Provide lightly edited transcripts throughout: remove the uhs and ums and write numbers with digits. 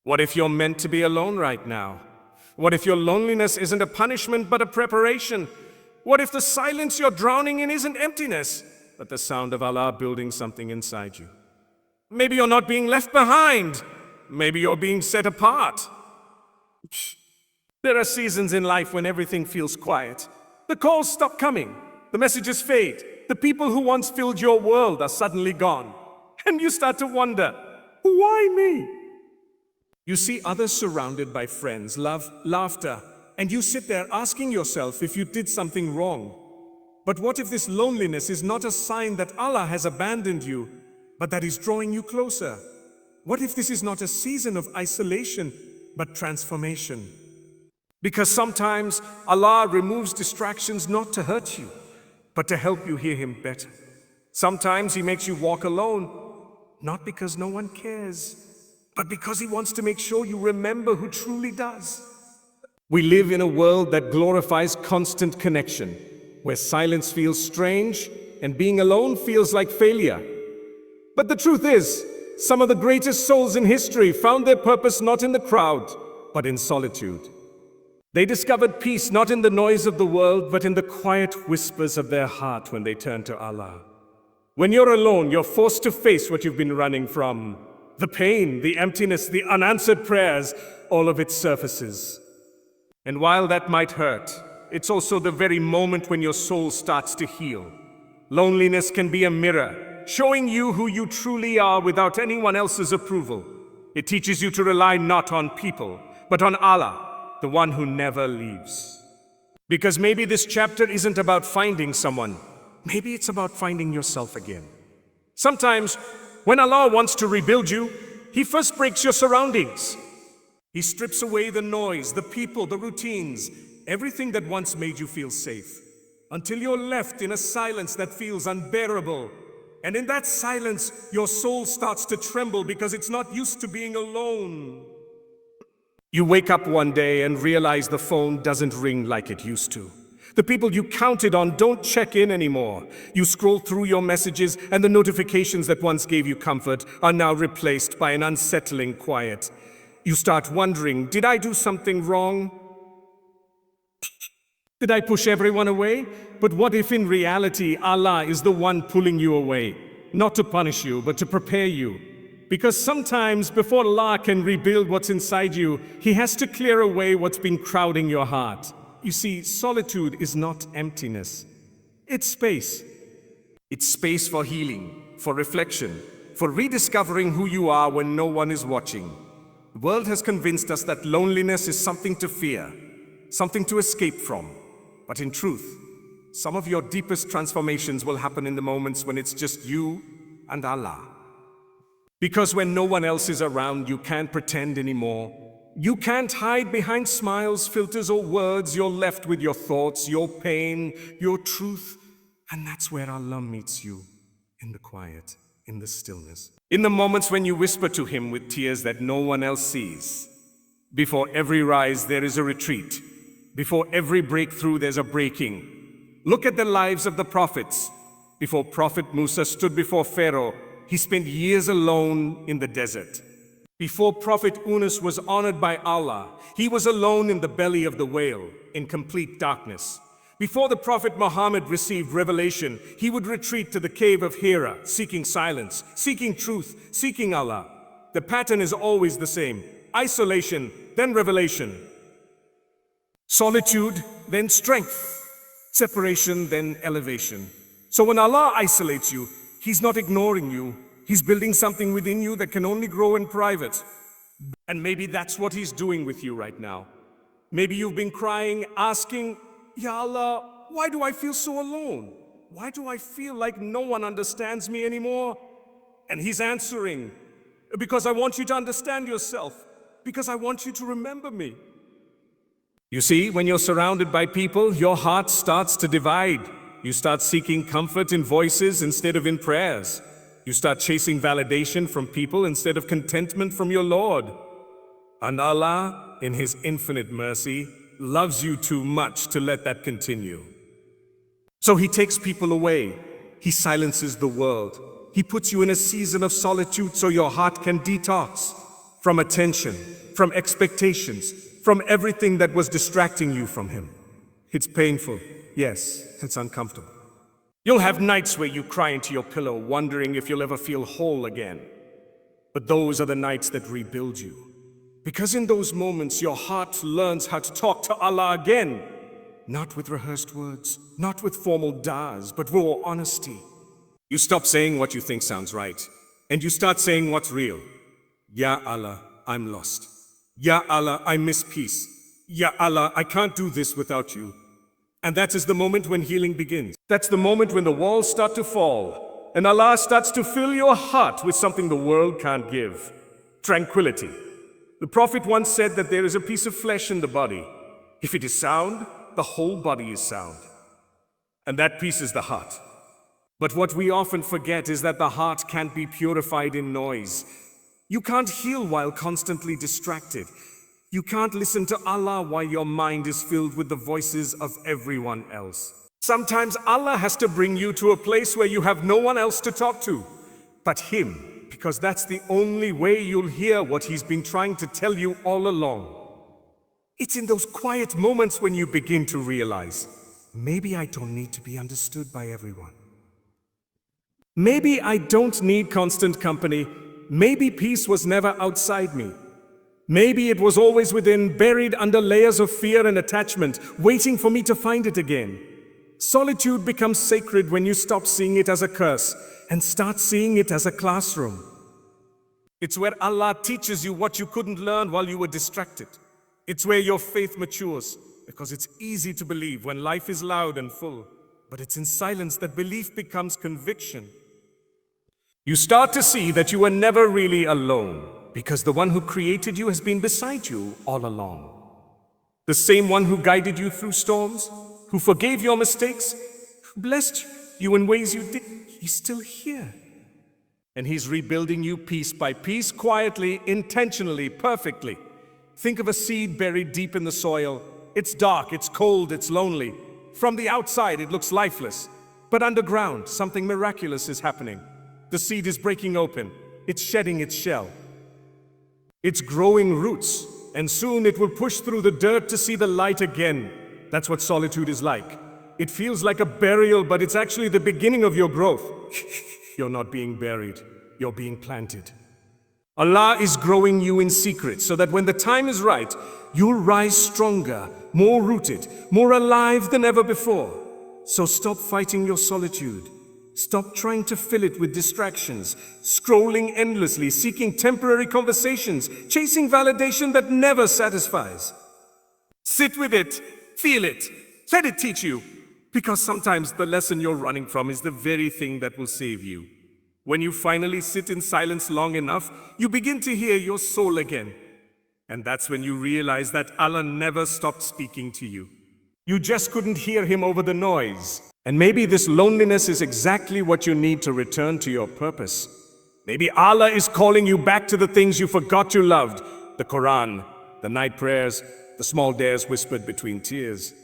What if you're meant to be alone right now? What if your loneliness isn't a punishment but a preparation? What if the silence you're drowning in isn't emptiness, but the sound of Allah building something inside you? Maybe you're not being left behind. Maybe you're being set apart. There are seasons in life when everything feels quiet. The calls stop coming. The messages fade. The people who once filled your world are suddenly gone. And you start to wonder, why me? You see others surrounded by friends, love, laughter, and you sit there asking yourself if you did something wrong. But what if this loneliness is not a sign that Allah has abandoned you, but that He's drawing you closer? What if this is not a season of isolation, but transformation? Because sometimes Allah removes distractions not to hurt you, but to help you hear Him better. Sometimes He makes you walk alone, not because no one cares, but because He wants to make sure you remember who truly does. We live in a world that glorifies constant connection, where silence feels strange and being alone feels like failure. But the truth is, some of the greatest souls in history found their purpose not in the crowd, but in solitude. They discovered peace not in the noise of the world, but in the quiet whispers of their heart when they turned to Allah. When you're alone, you're forced to face what you've been running from. The pain, the emptiness, the unanswered prayers, all of it surfaces. And while that might hurt, it's also the very moment when your soul starts to heal. Loneliness can be a mirror, showing you who you truly are without anyone else's approval. It teaches you to rely not on people, but on Allah, the one who never leaves. Because maybe this chapter isn't about finding someone. Maybe it's about finding yourself again. Sometimes, when Allah wants to rebuild you, He first breaks your surroundings. He strips away the noise, the people, the routines, everything that once made you feel safe, until you're left in a silence that feels unbearable. And in that silence, your soul starts to tremble because it's not used to being alone. You wake up one day and realize the phone doesn't ring like it used to. The people you counted on don't check in anymore. You scroll through your messages and the notifications that once gave you comfort are now replaced by an unsettling quiet. You start wondering, did I do something wrong? Did I push everyone away? But what if in reality Allah is the one pulling you away? Not to punish you, but to prepare you. Because sometimes before Allah can rebuild what's inside you, He has to clear away what's been crowding your heart. You see, solitude is not emptiness. It's space. It's space for healing, for reflection, for rediscovering who you are when no one is watching. The world has convinced us that loneliness is something to fear, something to escape from. But in truth, some of your deepest transformations will happen in the moments when it's just you and Allah. Because when no one else is around, you can't pretend anymore. You can't hide behind smiles, filters, or words. You're left with your thoughts, your pain, your truth. And that's where Allah meets you, in the quiet, in the stillness. In the moments when you whisper to Him with tears that no one else sees. Before every rise, there is a retreat. Before every breakthrough, there's a breaking. Look at the lives of the prophets. Before Prophet Musa stood before Pharaoh, he spent years alone in the desert. Before Prophet Yunus was honored by Allah, he was alone in the belly of the whale, in complete darkness. Before the Prophet Muhammad received revelation, he would retreat to the cave of Hira, seeking silence, seeking truth, seeking Allah. The pattern is always the same: isolation, then revelation. Solitude, then strength. Separation, then elevation. So when Allah isolates you, He's not ignoring you. He's building something within you that can only grow in private. And maybe that's what He's doing with you right now. Maybe you've been crying, asking, Ya Allah, why do I feel so alone? Why do I feel like no one understands me anymore? And He's answering, because I want you to understand yourself, because I want you to remember me. You see, when you're surrounded by people, your heart starts to divide. You start seeking comfort in voices instead of in prayers. You start chasing validation from people instead of contentment from your Lord. And Allah, in His infinite mercy, loves you too much to let that continue. So He takes people away. He silences the world. He puts you in a season of solitude so your heart can detox. from attention, from expectations, from everything that was distracting you from Him. It's painful. Yes, it's uncomfortable. You'll have nights where you cry into your pillow, wondering if you'll ever feel whole again. But those are the nights that rebuild you. Because in those moments, your heart learns how to talk to Allah again. Not with rehearsed words, not with formal du'as, but raw honesty. You stop saying what you think sounds right, and you start saying what's real. Ya Allah, I'm lost. Ya Allah, I miss peace. Ya Allah, I can't do this without you. And that is the moment when healing begins. That's the moment when the walls start to fall, and Allah starts to fill your heart with something the world can't give. Tranquility. The Prophet once said that there is a piece of flesh in the body. If it is sound, the whole body is sound. And that piece is the heart. But what we often forget is that the heart can't be purified in noise. You can't heal while constantly distracted. You can't listen to Allah while your mind is filled with the voices of everyone else. Sometimes Allah has to bring you to a place where you have no one else to talk to but Him, because that's the only way you'll hear what He's been trying to tell you all along. It's in those quiet moments when you begin to realize, maybe I don't need to be understood by everyone. Maybe I don't need constant company. Maybe peace was never outside me. Maybe it was always within, buried under layers of fear and attachment, waiting for me to find it again. Solitude becomes sacred when you stop seeing it as a curse and start seeing it as a classroom. It's where Allah teaches you what you couldn't learn while you were distracted. It's where your faith matures, because it's easy to believe when life is loud and full, but it's in silence that belief becomes conviction. You start to see that you were never really alone, because the one who created you has been beside you all along. The same one who guided you through storms, who forgave your mistakes, who blessed you in ways you didn't, He's still here. And He's rebuilding you piece by piece, quietly, intentionally, perfectly. Think of a seed buried deep in the soil. It's dark, it's cold, it's lonely. From the outside, it looks lifeless. But underground, something miraculous is happening. The seed is breaking open. It's shedding its shell. It's growing roots, and soon it will push through the dirt to see the light again. That's what solitude is like. It feels like a burial, but it's actually the beginning of your growth. You're not being buried, you're being planted. Allah is growing you in secret so that when the time is right, you'll rise stronger, more rooted, more alive than ever before. So stop fighting your solitude. Stop trying to fill it with distractions, scrolling endlessly, seeking temporary conversations, chasing validation that never satisfies. Sit with it, feel it, let it teach you, because sometimes the lesson you're running from is the very thing that will save you. When you finally sit in silence long enough, you begin to hear your soul again. And that's when you realize that Allah never stopped speaking to you. You just couldn't hear Him over the noise. And maybe this loneliness is exactly what you need to return to your purpose. Maybe Allah is calling you back to the things you forgot you loved. The Quran, the night prayers, the small dares whispered between tears.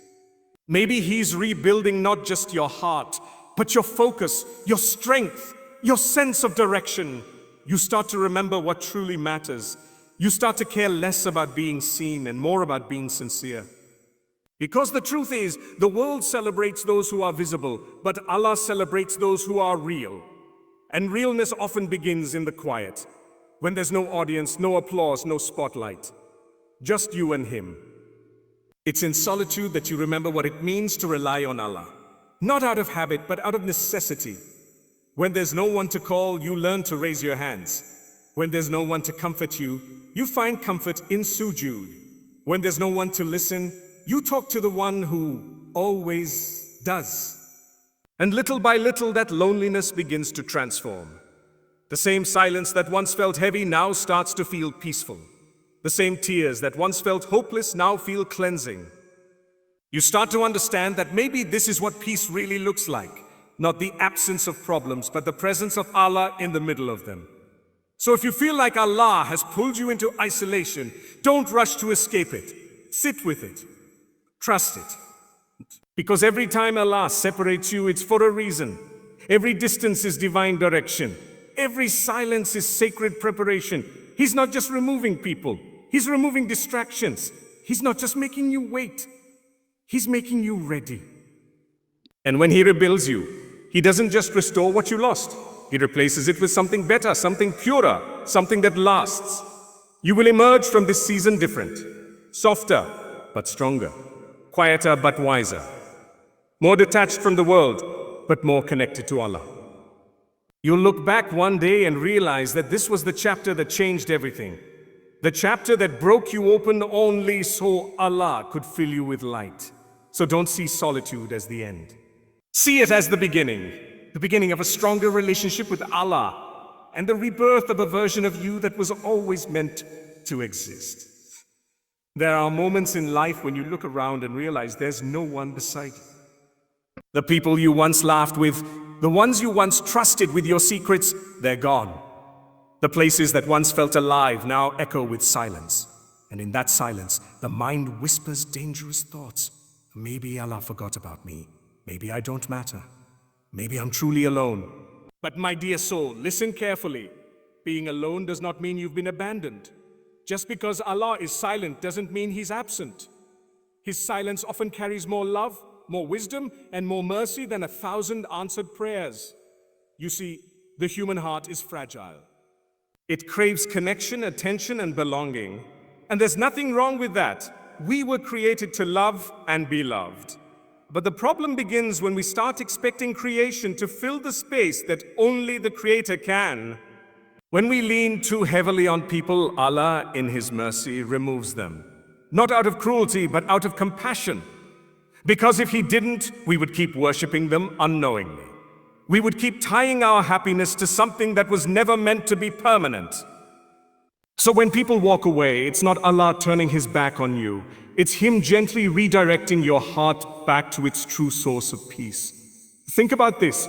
Maybe He's rebuilding not just your heart, but your focus, your strength, your sense of direction. You start to remember what truly matters. You start to care less about being seen and more about being sincere. Because the truth is, the world celebrates those who are visible, but Allah celebrates those who are real. And realness often begins in the quiet, when there's no audience, no applause, no spotlight. Just you and Him. It's in solitude that you remember what it means to rely on Allah. Not out of habit, but out of necessity. When there's no one to call, you learn to raise your hands. When there's no one to comfort you, you find comfort in sujood. When there's no one to listen, you talk to the one who always does. And little by little, that loneliness begins to transform. The same silence that once felt heavy now starts to feel peaceful. The same tears that once felt hopeless now feel cleansing. You start to understand that maybe this is what peace really looks like. Not the absence of problems, but the presence of Allah in the middle of them. So if you feel like Allah has pulled you into isolation, don't rush to escape it. Sit with it. Trust it. Because every time Allah separates you, it's for a reason. Every distance is divine direction. Every silence is sacred preparation. He's not just removing people. He's removing distractions. He's not just making you wait. He's making you ready. And when he rebuilds you, he doesn't just restore what you lost. He replaces it with something better, something purer, something that lasts. You will emerge from this season different, softer but stronger, quieter but wiser, more detached from the world but more connected to Allah. You'll look back one day and realize that this was the chapter that changed everything. The chapter that broke you open only so Allah could fill you with light. So don't see solitude as the end. See it as the beginning of a stronger relationship with Allah and the rebirth of a version of you that was always meant to exist. There are moments in life when you look around and realize there's no one beside you. The people you once laughed with, the ones you once trusted with your secrets, they're gone. The places that once felt alive now echo with silence. And in that silence, the mind whispers dangerous thoughts. Maybe Allah forgot about me. Maybe I don't matter. Maybe I'm truly alone. But my dear soul, listen carefully. Being alone does not mean you've been abandoned. Just because Allah is silent doesn't mean He's absent. His silence often carries more love, more wisdom, and more mercy than 1,000 answered prayers. You see, the human heart is fragile. It craves connection, attention, and belonging. And there's nothing wrong with that. We were created to love and be loved. But the problem begins when we start expecting creation to fill the space that only the Creator can. When we lean too heavily on people, Allah, in His mercy, removes them. Not out of cruelty, but out of compassion. Because if He didn't, we would keep worshipping them unknowingly. We would keep tying our happiness to something that was never meant to be permanent. So when people walk away, it's not Allah turning His back on you. It's Him gently redirecting your heart back to its true source of peace. Think about this.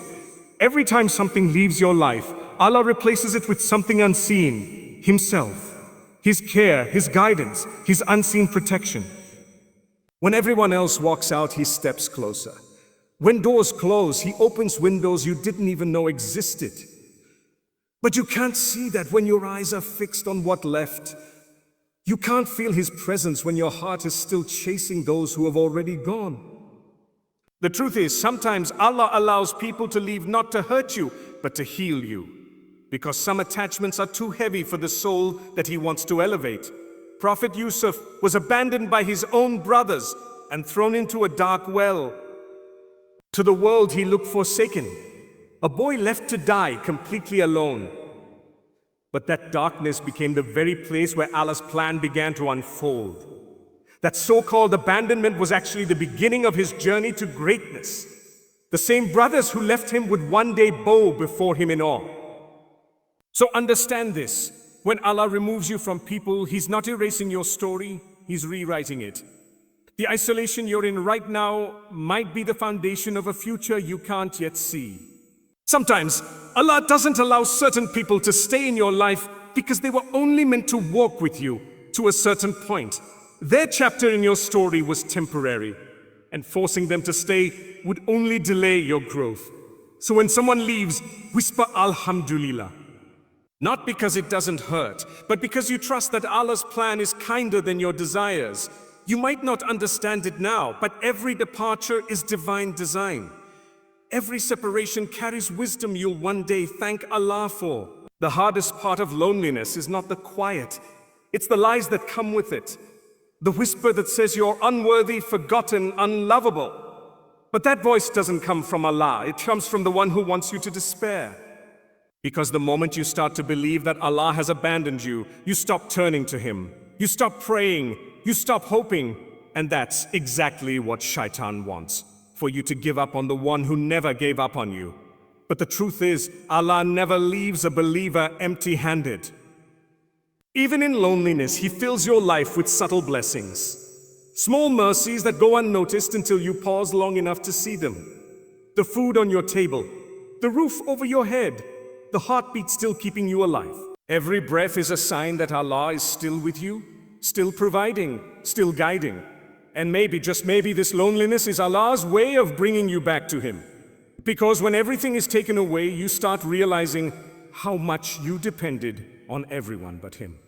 Every time something leaves your life, Allah replaces it with something unseen, Himself, His care, His guidance, His unseen protection. When everyone else walks out, He steps closer. When doors close, He opens windows you didn't even know existed. But you can't see that when your eyes are fixed on what left. You can't feel His presence when your heart is still chasing those who have already gone. The truth is, sometimes Allah allows people to leave not to hurt you, but to heal you. Because some attachments are too heavy for the soul that He wants to elevate. Prophet Yusuf was abandoned by his own brothers and thrown into a dark well. To the world he looked forsaken, a boy left to die completely alone. But that darkness became the very place where Allah's plan began to unfold. That so-called abandonment was actually the beginning of his journey to greatness. The same brothers who left him would one day bow before him in awe. So understand this. When Allah removes you from people, He's not erasing your story, He's rewriting it. The isolation you're in right now might be the foundation of a future you can't yet see. Sometimes, Allah doesn't allow certain people to stay in your life because they were only meant to walk with you to a certain point. Their chapter in your story was temporary, and forcing them to stay would only delay your growth. So when someone leaves, whisper Alhamdulillah. Not because it doesn't hurt, but because you trust that Allah's plan is kinder than your desires. You might not understand it now, but every departure is divine design. Every separation carries wisdom you'll one day thank Allah for. The hardest part of loneliness is not the quiet, it's the lies that come with it. The whisper that says you're unworthy, forgotten, unlovable. But that voice doesn't come from Allah, it comes from the one who wants you to despair. Because the moment you start to believe that Allah has abandoned you, you stop turning to Him. You stop praying, you stop hoping, and that's exactly what Shaitan wants, for you to give up on the one who never gave up on you. But the truth is, Allah never leaves a believer empty-handed. Even in loneliness, He fills your life with subtle blessings. Small mercies that go unnoticed until you pause long enough to see them. The food on your table, the roof over your head, the heartbeat still keeping you alive. Every breath is a sign that Allah is still with you, still providing, still guiding. And maybe, just maybe, this loneliness is Allah's way of bringing you back to Him. Because when everything is taken away, you start realizing how much you depended on everyone but him.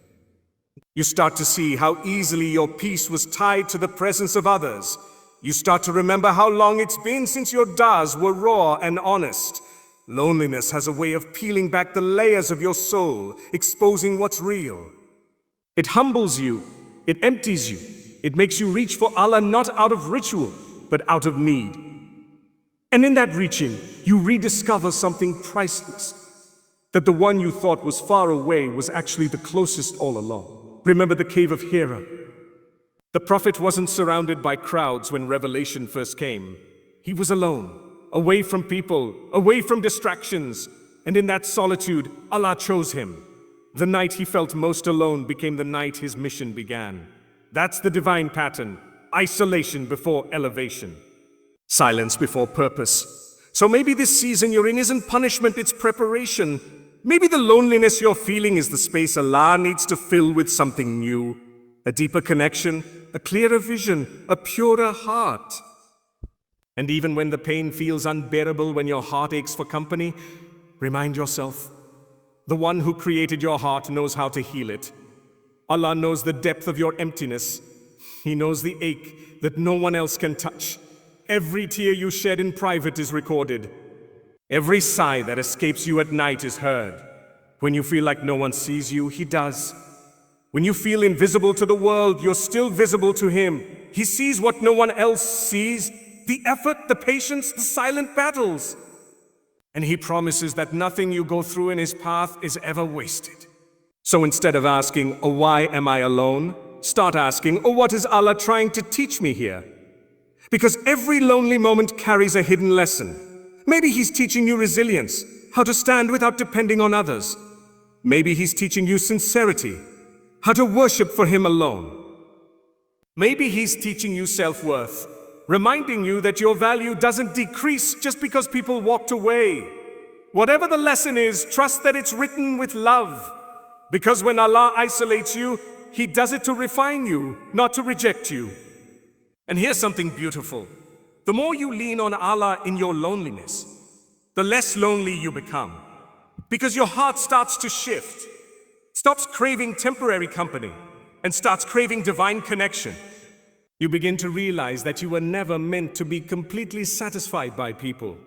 You start to see how easily your peace was tied to the presence of others. You start to remember how long it's been since your dars were raw and honest. Loneliness has a way of peeling back the layers of your soul, exposing what's real. It humbles you, it empties you, it makes you reach for Allah not out of ritual, but out of need. And in that reaching, you rediscover something priceless, that the one you thought was far away was actually the closest all along. Remember the cave of Hira? The prophet wasn't surrounded by crowds when revelation first came. He was alone, away from people, away from distractions, and in that solitude, Allah chose him. The night he felt most alone became the night his mission began. That's the divine pattern: isolation before elevation, silence before purpose. So maybe this season you're in isn't punishment, it's preparation. Maybe the loneliness you're feeling is the space Allah needs to fill with something new, a deeper connection, a clearer vision, a purer heart. And even when the pain feels unbearable, when your heart aches for company, remind yourself, the one who created your heart knows how to heal it. Allah knows the depth of your emptiness. He knows the ache that no one else can touch. Every tear you shed in private is recorded. Every sigh that escapes you at night is heard. When you feel like no one sees you, He does. When you feel invisible to the world, you're still visible to Him. He sees what no one else sees: the effort, the patience, the silent battles. And He promises that nothing you go through in His path is ever wasted. So instead of asking, "Oh, why am I alone?" start asking, "Oh, what is Allah trying to teach me here?" Because every lonely moment carries a hidden lesson. Maybe He's teaching you resilience, how to stand without depending on others. Maybe He's teaching you sincerity, how to worship for Him alone. Maybe He's teaching you self-worth, reminding you that your value doesn't decrease just because people walked away. Whatever the lesson is, trust that it's written with love. Because when Allah isolates you, He does it to refine you, not to reject you. And here's something beautiful. The more you lean on Allah in your loneliness, the less lonely you become. Because your heart starts to shift, stops craving temporary company, and starts craving divine connection. You begin to realize that you were never meant to be completely satisfied by people.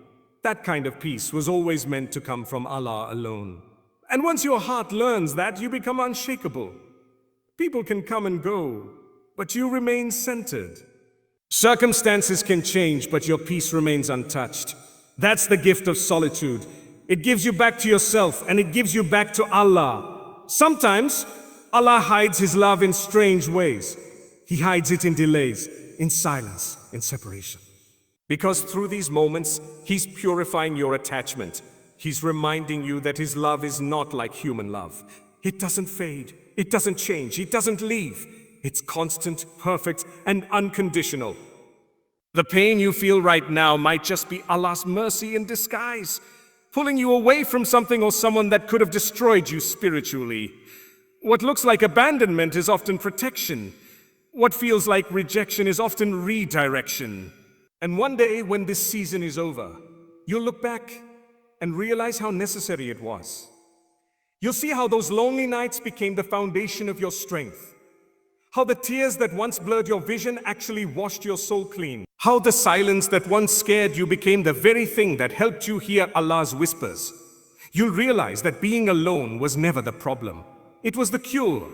That kind of peace was always meant to come from Allah alone. And once your heart learns that, you become unshakable. People can come and go, but you remain centered. Circumstances can change, but your peace remains untouched. That's the gift of solitude. It gives you back to yourself, and it gives you back to Allah. Sometimes, Allah hides His love in strange ways. He hides it in delays, in silence, in separation. Because through these moments, He's purifying your attachment. He's reminding you that His love is not like human love. It doesn't fade, it doesn't change, it doesn't leave. It's constant, perfect, and unconditional. The pain you feel right now might just be Allah's mercy in disguise, pulling you away from something or someone that could have destroyed you spiritually. What looks like abandonment is often protection. What feels like rejection is often redirection. And one day, when this season is over, you'll look back and realize how necessary it was. You'll see how those lonely nights became the foundation of your strength. How the tears that once blurred your vision actually washed your soul clean. How the silence that once scared you became the very thing that helped you hear Allah's whispers. You'll realize that being alone was never the problem. It was the cure.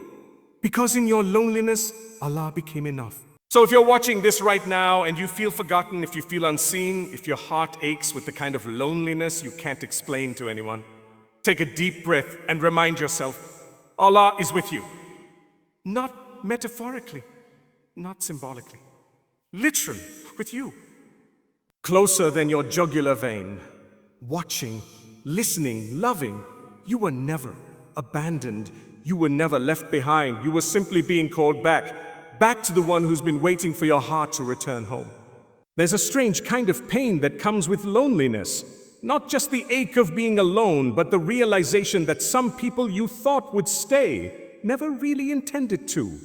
Because in your loneliness, Allah became enough. So if you're watching this right now and you feel forgotten, if you feel unseen, if your heart aches with the kind of loneliness you can't explain to anyone, take a deep breath and remind yourself, Allah is with you. Not metaphorically, not symbolically, literally with you. Closer than your jugular vein, watching, listening, loving. You were never abandoned. You were never left behind. You were simply being called back to the one who's been waiting for your heart to return home. There's a strange kind of pain that comes with loneliness. Not just the ache of being alone, but the realization that some people you thought would stay never really intended to.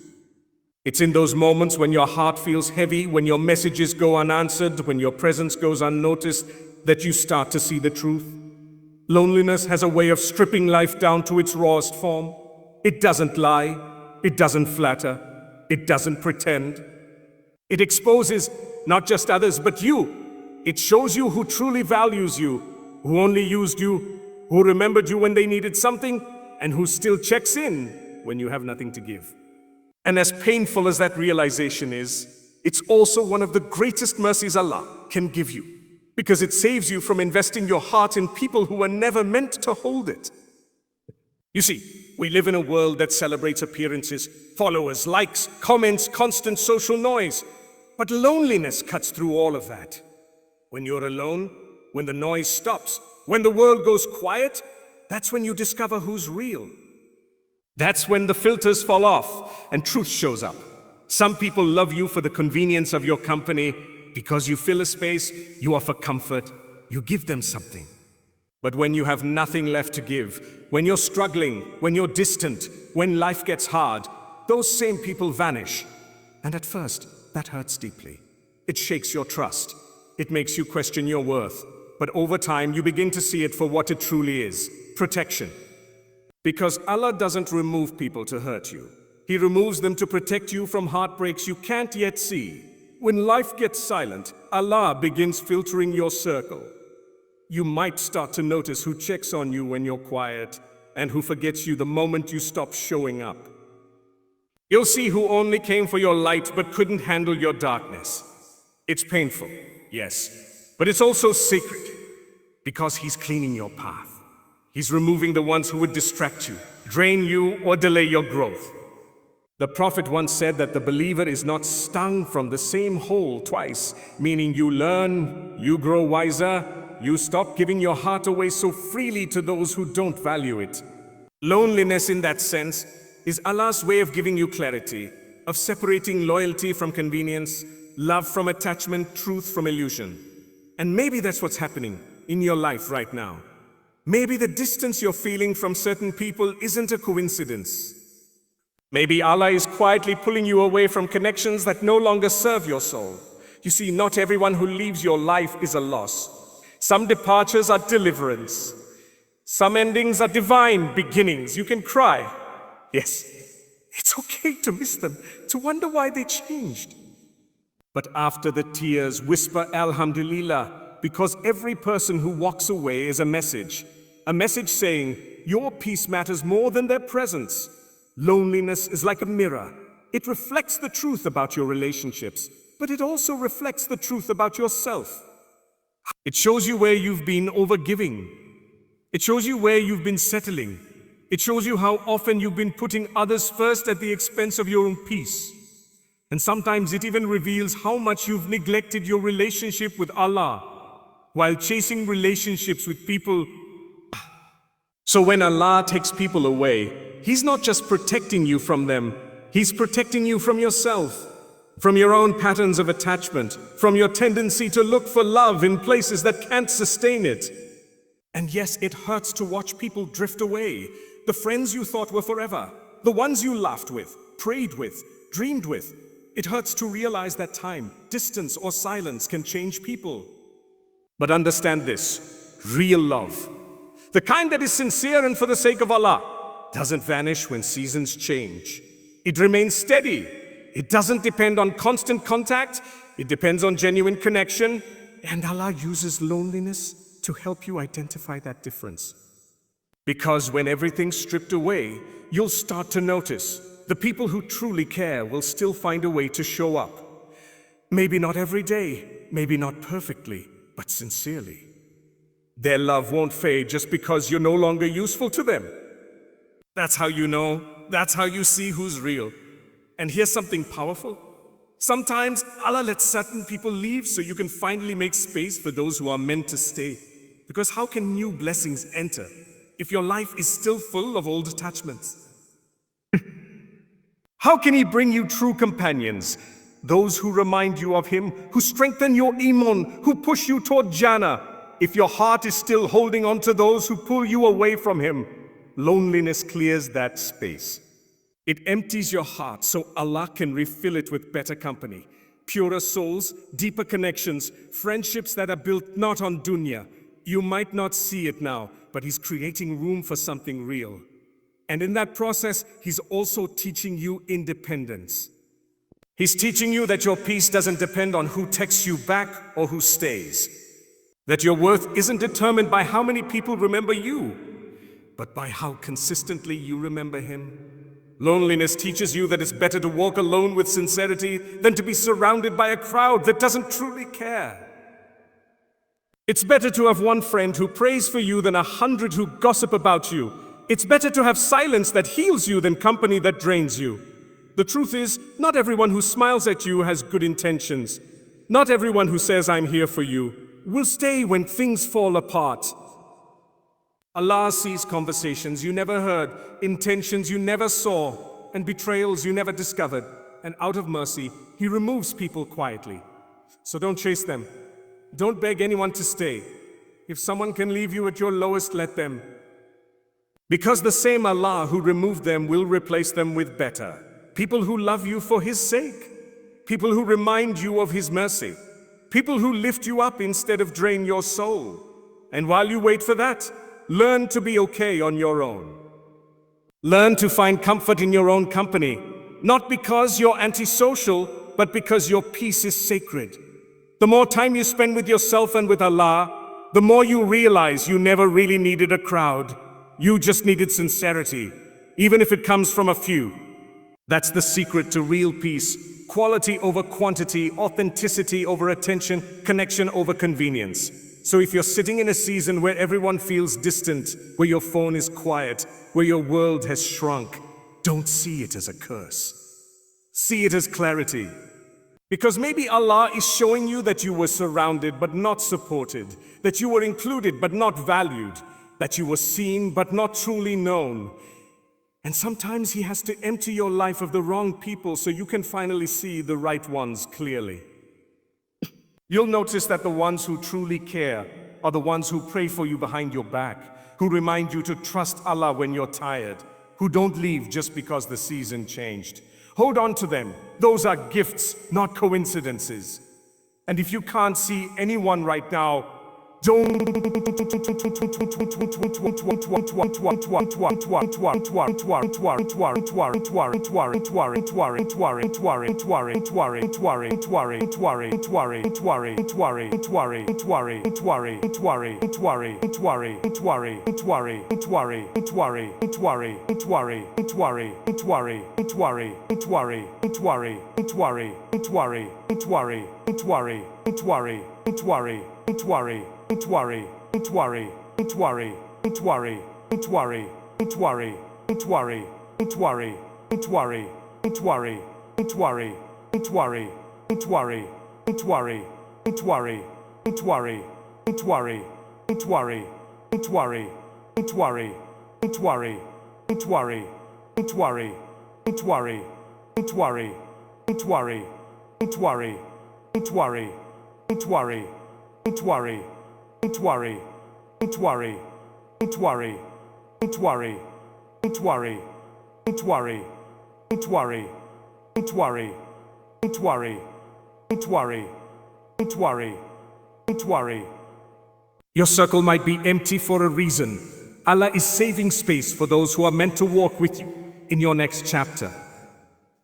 It's in those moments when your heart feels heavy, when your messages go unanswered, when your presence goes unnoticed, that you start to see the truth. Loneliness has a way of stripping life down to its rawest form. It doesn't lie, it doesn't flatter, it doesn't pretend. It exposes not just others, but you. It shows you who truly values you, who only used you, who remembered you when they needed something, and who still checks in when you have nothing to give. And as painful as that realization is, it's also one of the greatest mercies Allah can give you, because it saves you from investing your heart in people who were never meant to hold it. You see, we live in a world that celebrates appearances, followers, likes, comments, constant social noise. But loneliness cuts through all of that. When you're alone, when the noise stops, when the world goes quiet, that's when you discover who's real. That's when the filters fall off and truth shows up. Some people love you for the convenience of your company. Because you fill a space, you offer comfort, you give them something. But when you have nothing left to give, when you're struggling, when you're distant, when life gets hard, those same people vanish. And at first, that hurts deeply. It shakes your trust. It makes you question your worth. But over time, you begin to see it for what it truly is: protection. Because Allah doesn't remove people to hurt you. He removes them to protect you from heartbreaks you can't yet see. When life gets silent, Allah begins filtering your circle. You might start to notice who checks on you when you're quiet, and who forgets you the moment you stop showing up. You'll see who only came for your light but couldn't handle your darkness. It's painful, yes, but it's also sacred, because He's cleaning your path. He's removing the ones who would distract you, drain you, or delay your growth. The Prophet once said that the believer is not stung from the same hole twice, meaning you learn, you grow wiser, you stop giving your heart away so freely to those who don't value it. Loneliness in that sense is Allah's way of giving you clarity, of separating loyalty from convenience, love from attachment, truth from illusion. And maybe that's what's happening in your life right now. Maybe the distance you're feeling from certain people isn't a coincidence. Maybe Allah is quietly pulling you away from connections that no longer serve your soul. You see, not everyone who leaves your life is a loss. Some departures are deliverance. Some endings are divine beginnings. You can cry. Yes, it's okay to miss them, to wonder why they changed. But after the tears, whisper Alhamdulillah, because every person who walks away is a message saying, your peace matters more than their presence. Loneliness is like a mirror. It reflects the truth about your relationships, but it also reflects the truth about yourself. It shows you where you've been overgiving. It shows you where you've been settling. It shows you how often you've been putting others first at the expense of your own peace. And sometimes it even reveals how much you've neglected your relationship with Allah while chasing relationships with people. So when Allah takes people away, He's not just protecting you from them, He's protecting you from yourself, from your own patterns of attachment, from your tendency to look for love in places that can't sustain it. And yes, it hurts to watch people drift away. The friends you thought were forever, the ones you laughed with, prayed with, dreamed with. It hurts to realize that time, distance, or silence can change people. But understand this: real love, the kind that is sincere and for the sake of Allah, doesn't vanish when seasons change. It remains steady. It doesn't depend on constant contact. It depends on genuine connection. And Allah uses loneliness to help you identify that difference. Because when everything's stripped away, you'll start to notice the people who truly care will still find a way to show up. Maybe not every day, maybe not perfectly, but sincerely. Their love won't fade just because you're no longer useful to them. That's how you know, that's how you see who's real. And here's something powerful. Sometimes Allah lets certain people leave so you can finally make space for those who are meant to stay. Because how can new blessings enter if your life is still full of old attachments? How can He bring you true companions? Those who remind you of Him, who strengthen your iman, who push you toward Jannah. If your heart is still holding on to those who pull you away from Him, loneliness clears that space. It empties your heart so Allah can refill it with better company, purer souls, deeper connections, friendships that are built not on dunya. You might not see it now, but He's creating room for something real. And in that process, He's also teaching you independence. He's teaching you that your peace doesn't depend on who texts you back or who stays. That your worth isn't determined by how many people remember you, but by how consistently you remember Him. Loneliness teaches you that it's better to walk alone with sincerity than to be surrounded by a crowd that doesn't truly care. It's better to have one friend who prays for you than 100 who gossip about you. It's better to have silence that heals you than company that drains you. The truth is, not everyone who smiles at you has good intentions. Not everyone who says, "I'm here for you," will stay when things fall apart. Allah sees conversations you never heard, intentions you never saw, and betrayals you never discovered. And out of mercy, He removes people quietly. So don't chase them. Don't beg anyone to stay. If someone can leave you at your lowest, let them. Because the same Allah who removed them will replace them with better. People who love you for His sake. People who remind you of His mercy. People who lift you up instead of drain your soul. And while you wait for that, learn to be okay on your own. Learn to find comfort in your own company, not because you're antisocial, but because your peace is sacred. The more time you spend with yourself and with Allah, the more you realize you never really needed a crowd. You just needed sincerity, even if it comes from a few. That's the secret to real peace. Quality over quantity, authenticity over attention, connection over convenience. So if you're sitting in a season where everyone feels distant, where your phone is quiet, where your world has shrunk, don't see it as a curse. See it as clarity. Because maybe Allah is showing you that you were surrounded but not supported, that you were included but not valued, that you were seen but not truly known. And sometimes He has to empty your life of the wrong people so you can finally see the right ones clearly. You'll notice that the ones who truly care are the ones who pray for you behind your back, who remind you to trust Allah when you're tired, who don't leave just because the season changed. Hold on to them. Those are gifts, not coincidences. And if you can't see anyone right now, don't Your circle might be empty for a reason. Allah is saving space for those who are meant to walk with you in your next chapter.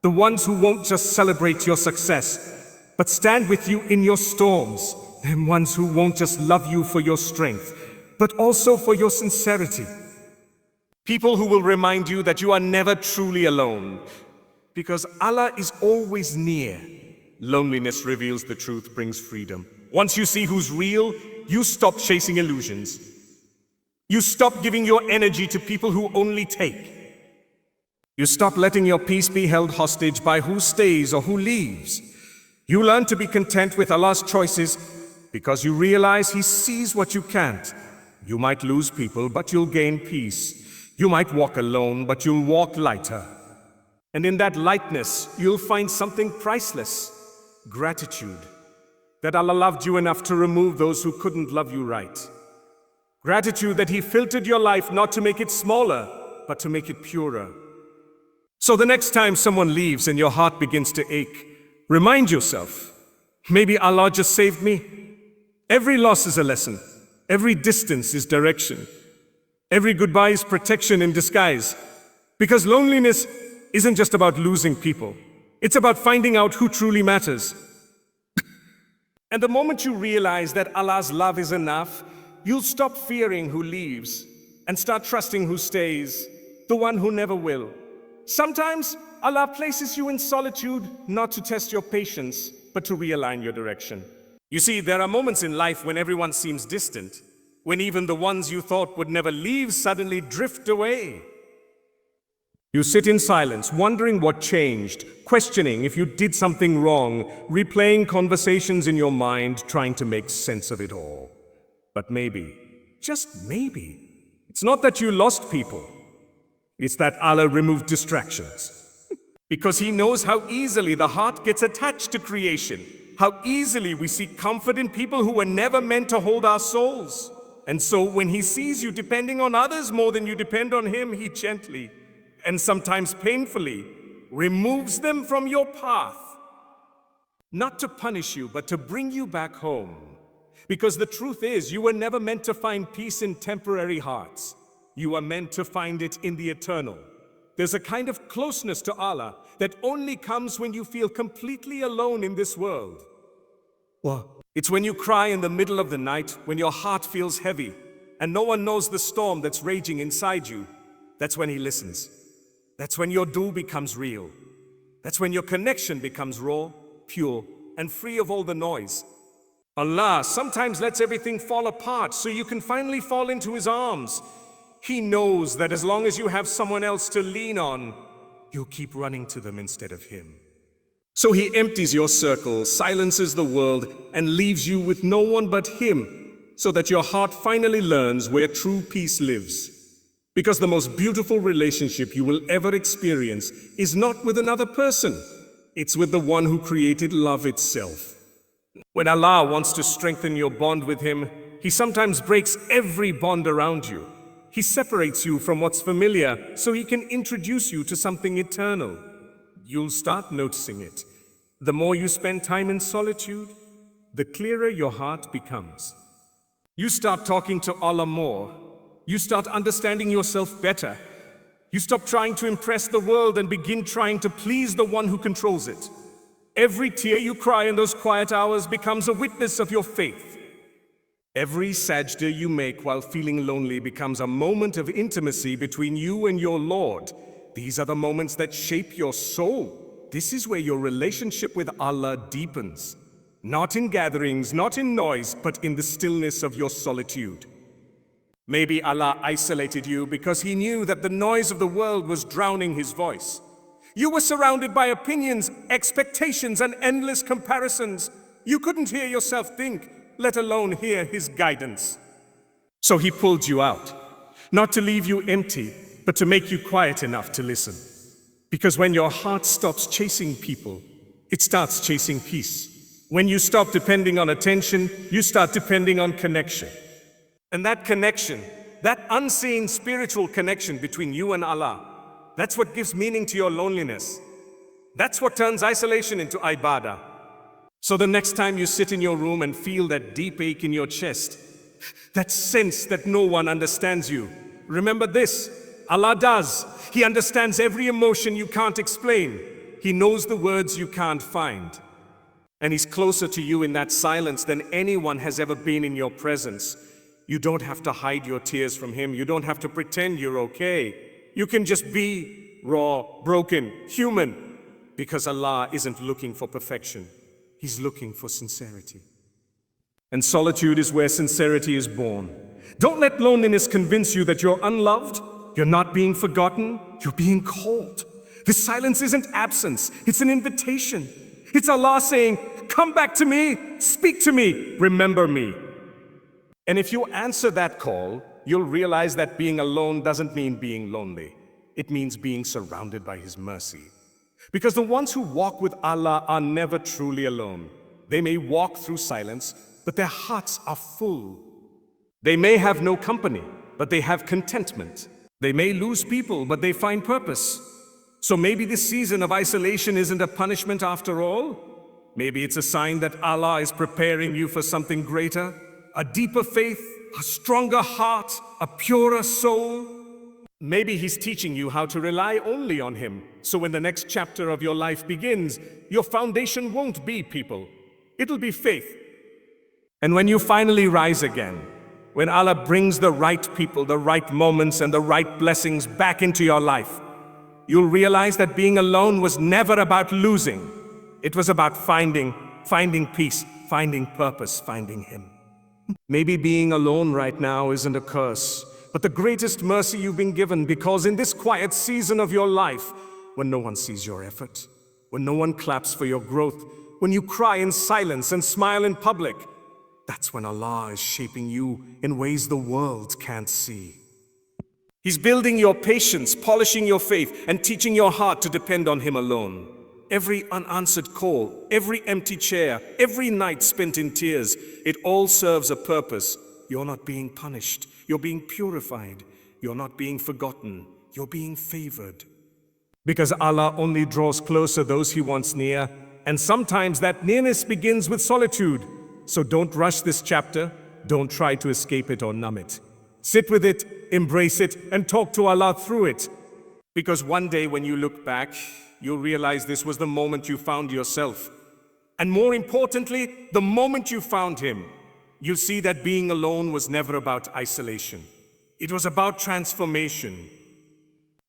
The ones who won't just celebrate your success, but stand with you in your storms. And ones who won't just love you for your strength, but also for your sincerity. People who will remind you that you are never truly alone, because Allah is always near. Loneliness reveals the truth, brings freedom. Once you see who's real, you stop chasing illusions. You stop giving your energy to people who only take. You stop letting your peace be held hostage by who stays or who leaves. You learn to be content with Allah's choices because you realize He sees what you can't. You might lose people, but you'll gain peace. You might walk alone, but you'll walk lighter. And in that lightness, you'll find something priceless: gratitude. That Allah loved you enough to remove those who couldn't love you right. Gratitude that He filtered your life not to make it smaller, but to make it purer. So the next time someone leaves and your heart begins to ache, remind yourself, maybe Allah just saved me. Every loss is a lesson. Every distance is direction. Every goodbye is protection in disguise. Because loneliness isn't just about losing people. It's about finding out who truly matters. And the moment you realize that Allah's love is enough, you'll stop fearing who leaves and start trusting who stays, the one who never will. Sometimes Allah places you in solitude not to test your patience, but to realign your direction. You see, there are moments in life when everyone seems distant, when even the ones you thought would never leave suddenly drift away. You sit in silence, wondering what changed, questioning if you did something wrong, replaying conversations in your mind, trying to make sense of it all. But maybe, just maybe, it's not that you lost people. It's that Allah removed distractions. Because He knows how easily the heart gets attached to creation, how easily we seek comfort in people who were never meant to hold our souls. And so when He sees you depending on others more than you depend on Him, He gently, and sometimes painfully, removes them from your path. Not to punish you, but to bring you back home. Because the truth is, you were never meant to find peace in temporary hearts. You are meant to find it in the eternal. There's a kind of closeness to Allah that only comes when you feel completely alone in this world. What? It's when you cry in the middle of the night, when your heart feels heavy, and no one knows the storm that's raging inside you. That's when He listens. That's when your dua becomes real. That's when your connection becomes raw, pure, and free of all the noise. Allah sometimes lets everything fall apart so you can finally fall into His arms. He knows that as long as you have someone else to lean on, you'll keep running to them instead of Him. So He empties your circle, silences the world, and leaves you with no one but Him, so that your heart finally learns where true peace lives. Because the most beautiful relationship you will ever experience is not with another person. It's with the one who created love itself. When Allah wants to strengthen your bond with Him, He sometimes breaks every bond around you. He separates you from what's familiar so He can introduce you to something eternal. You'll start noticing it. The more you spend time in solitude, the clearer your heart becomes. You start talking to Allah more. You start understanding yourself better. You stop trying to impress the world and begin trying to please the one who controls it. Every tear you cry in those quiet hours becomes a witness of your faith. Every sajda you make while feeling lonely becomes a moment of intimacy between you and your Lord. These are the moments that shape your soul. This is where your relationship with Allah deepens. Not in gatherings, not in noise, but in the stillness of your solitude. Maybe Allah isolated you because He knew that the noise of the world was drowning His voice. You were surrounded by opinions, expectations, and endless comparisons. You couldn't hear yourself think, let alone hear His guidance. So He pulled you out, not to leave you empty, but to make you quiet enough to listen. Because when your heart stops chasing people, it starts chasing peace. When you stop depending on attention, you start depending on connection. And that connection, that unseen spiritual connection between you and Allah, that's what gives meaning to your loneliness. That's what turns isolation into ibadah. So the next time you sit in your room and feel that deep ache in your chest, that sense that no one understands you, remember this: Allah does. He understands every emotion you can't explain. He knows the words you can't find. And He's closer to you in that silence than anyone has ever been in your presence. You don't have to hide your tears from Him. You don't have to pretend you're okay. You can just be raw, broken, human. Because Allah isn't looking for perfection. He's looking for sincerity. And solitude is where sincerity is born. Don't let loneliness convince you that you're unloved. You're not being forgotten. You're being called. This silence isn't absence. It's an invitation. It's Allah saying, come back to me, speak to me, remember me. And if you answer that call, you'll realize that being alone doesn't mean being lonely. It means being surrounded by His mercy. Because the ones who walk with Allah are never truly alone. They may walk through silence, but their hearts are full. They may have no company, but they have contentment. They may lose people, but they find purpose. So maybe this season of isolation isn't a punishment after all. Maybe it's a sign that Allah is preparing you for something greater, a deeper faith, a stronger heart, a purer soul. Maybe he's teaching you how to rely only on him, so when the next chapter of your life begins, your foundation won't be people. It'll be faith. And when you finally rise again, when Allah brings the right people, the right moments, and the right blessings back into your life, you'll realize that being alone was never about losing. It was about finding peace, finding purpose, finding him. Maybe being alone right now isn't a curse, but the greatest mercy you've been given, because in this quiet season of your life, when no one sees your effort, when no one claps for your growth, when you cry in silence and smile in public, that's when Allah is shaping you in ways the world can't see. He's building your patience, polishing your faith, and teaching your heart to depend on him alone. Every unanswered call, every empty chair, every night spent in tears, it all serves a purpose. You're not being punished. You're being purified. You're not being forgotten. You're being favored. Because Allah only draws closer those he wants near, and sometimes that nearness begins with solitude. So don't rush this chapter. Don't try to escape it or numb it. Sit with it, embrace it, and talk to Allah through it. Because one day when you look back, you'll realize this was the moment you found yourself. And more importantly, the moment you found him, you'll see that being alone was never about isolation. It was about transformation.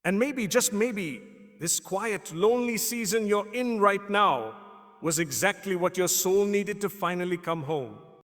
And maybe, just maybe, this quiet, lonely season you're in right now was exactly what your soul needed to finally come home.